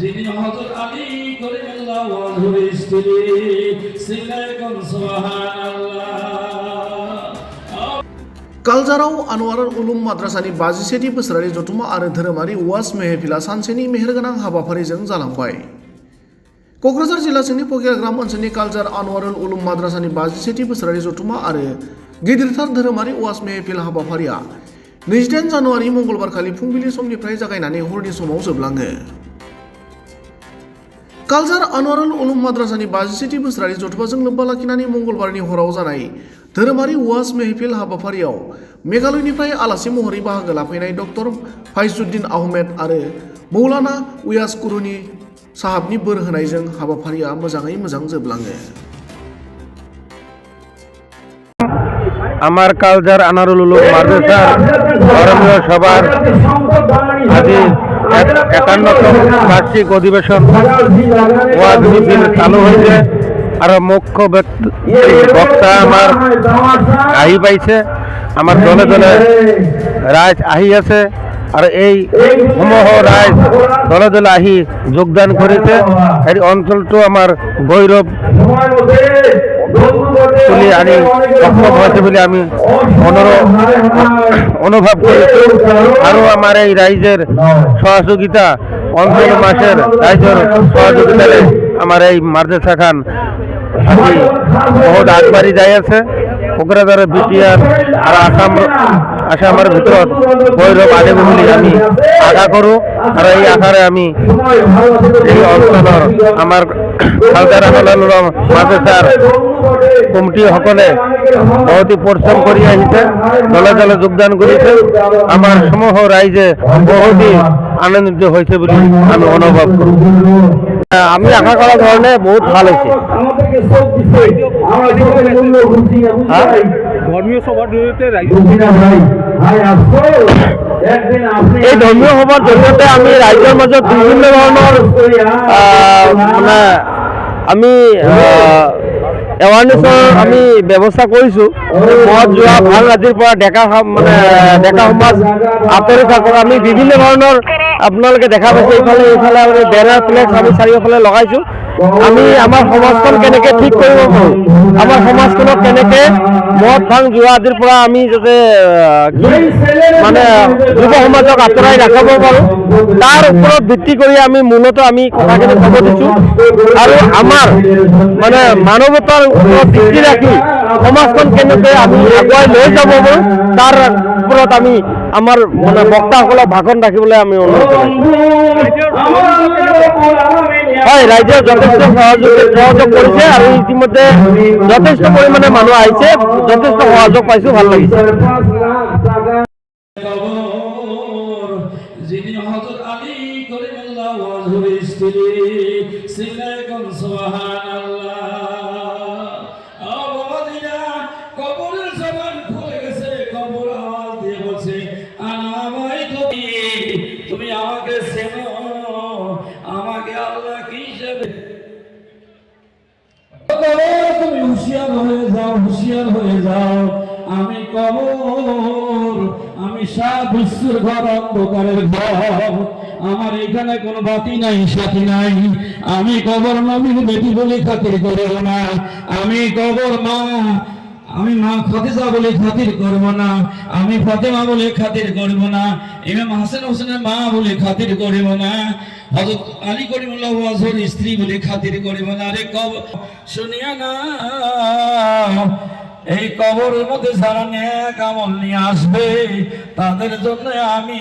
যিনি হযরত আলী করিমুল্লাহ ওয়াজহুর স্ত্রী সিলাইকুম সুবহানাল্লাহ। कालजाराव आनवारुल उलुम माद्रासानि 57थि बोसोरारि जथुमा आरो धोरोमारि वाज मेहफिला सानसेनि मेहेरगोनां हाबाफारिजों जालांबाय। क'क्राझार जिल्ला सिंनि पकियाग्राम ओनसोलनि कालजार आनवारुल उलुम माद्रासानि 57थि बोसोरारि जथुमा आरो गिदिरथार धोरोमारि वाज मेहफिल हाबाफारिया 28 जानुवारि मंगलबारखालि फुंबिलि समनिफ्राय जागायनानै हरनि समाव जोबलाङो। कालजार आनवारुल उलुम माद्रासानि 57थि बोसोरारि जथुमाजों लोब्बा लाखिनानै मंगलबारनि हराव जानाय धोरोमारि वाज मेहफिल हाबाफारियाव मेघालयनिफ्राय आलासि महरै बाहागो लाफैनाय डक्टर फाइजुद्दिन आहमेद आरो मौलाना उयास कुरुनि साहाबनि बोर होनायजों हाबाफारिया मोजाङै मोजां जोबलाङो। আমার কালজার আনারুল উলুম মাদ্রাসার ধর্মীয় সভার আজি ৫১তম বার্ষিক অধিবেশন ওয়াজ মিছিল চালু হয়েছে আর মুখ্য বক্তা আমার আহি পাইছে, আমার দলে দলে রাইজ আহি আছে আর এই সমূহ রাইজ দলে দলে আহি যোগদান করেছে। এই অঞ্চলটো আমার গৌরব তুলি আনি সক্ষম হয়েছে বলে আমি অনুভব করেছি। আরও আমার এই রাইজের সহযোগিতা অঞ্চল মাসের রাইজের সহযোগিতায় আমার এই মাদ্রাসা খান আজি বহুত আগবাঢ়ি যাই আছে। কোকরাঝারের বিটিআর আর আসামের ভিতৰত গৌৰৱ আনিব বুলি আমি আশা কৰোঁ আৰু এই আশাৰে আমি এই অঞ্চলৰ আমাৰ কালজাৰ আনৱাৰুল মাদ্ৰাসাৰ কমিটিসকলে বহুতো পৰিশ্ৰম কৰি আহিছে, দলে দলে যোগদান কৰিছে। আমাৰ সমূহ ৰাইজে বহুতো আনন্দিত হৈছে বুলি আমি অনুভৱ কৰোঁ। আমি আশা কৰা ধৰণে বহুত ভাল হৈছে। ধর্মীয় সভার জড়িয়ে এই ধৰ্মীয় সভাৰ জৰিয়তে আমি ৰাইজৰ মাজত বিভিন্ন ধৰণৰ মানে আমি এৱাৰনেছৰ আমি ব্যৱস্থা কৰিছোঁ। মদ যোৱা ভাল ৰাতিৰ পৰা ডেকা সমাজ আঁতৰি থাকক। আমি বিভিন্ন ধৰণৰ আপোনালোকে দেখা পাইছে এইফালে আমি বেনাৰ ফ্লেক্স আমি চাৰিওফালে লগাইছোঁ। আমি আমাৰ সমাজখন কেনেকৈ ঠিক কৰিব পাৰোঁ, আমাৰ সমাজখনক কেনেকৈ মদ ভাং যোৱা আদিৰ পৰা আমি যাতে মানে যুৱ সমাজক আঁতৰাই ৰাখিব পাৰোঁ তাৰ ওপৰত ভিত্তি কৰি আমি মূলতঃ আমি কথাখিনি ক'ব দিছোঁ। আৰু আমাৰ মানে মানৱতাৰ ওপৰত ভিত্তি ৰাখি সমাজখন কেনেকৈ আমি আগুৱাই লৈ যাব পাৰোঁ তাৰ ওপৰত আমি আমাৰ মানে বক্তাসকলক ভাষণ ৰাখিবলৈ আমি অনুৰোধ কৰিছোঁ। হয়, ৰাইজে যথেষ্ট সহযোগ কৰিছে আৰু ইতিমধ্যে যথেষ্ট পৰিমাণে মানুহ আহিছে, যথেষ্ট সহযোগ পাইছোঁ, ভাল লাগিছে। যিনি হযরত আলী করিমুল্লাহ ওয়াজহুর স্ত্রী সিলাইকুম সুবহানাল্লাহ। আওয়াজিরা কবরের জবান খুলে গেছে, কবর আওয়াজ দিয়ে বলছে আনামাই তুমি আমাকে চেনো, আমাকে আল্লাহ কি হিসেবে। তুমি হুঁশিয়ার হয়ে যাও, হুঁশিয়ার হয়ে যাও। আমি কবর, আমি সারা বিশ্বের ঘর, অন্ধকারের ঘর। আমার এখানে কোনো বাতি নাই, সাথী নাই। আমি কবর নবীর বেটি বলে খাতির করব না। আমি কবর আমি মা খাদিজা বলে খাতির করব না। আমি ফাতেমা বলে খাতির করব না। ইমাম হাসান হোসেনের মা বলে খাতির করব না। হযরত আলী করিমুল্লাহ ওয়াজহুর স্ত্রী বলে খাতির করব না। আরে কবর শুনিয়া না, এই কবরের মধ্যে যারা নেক আমল নিয়ে আসবে তাদের জন্য আমি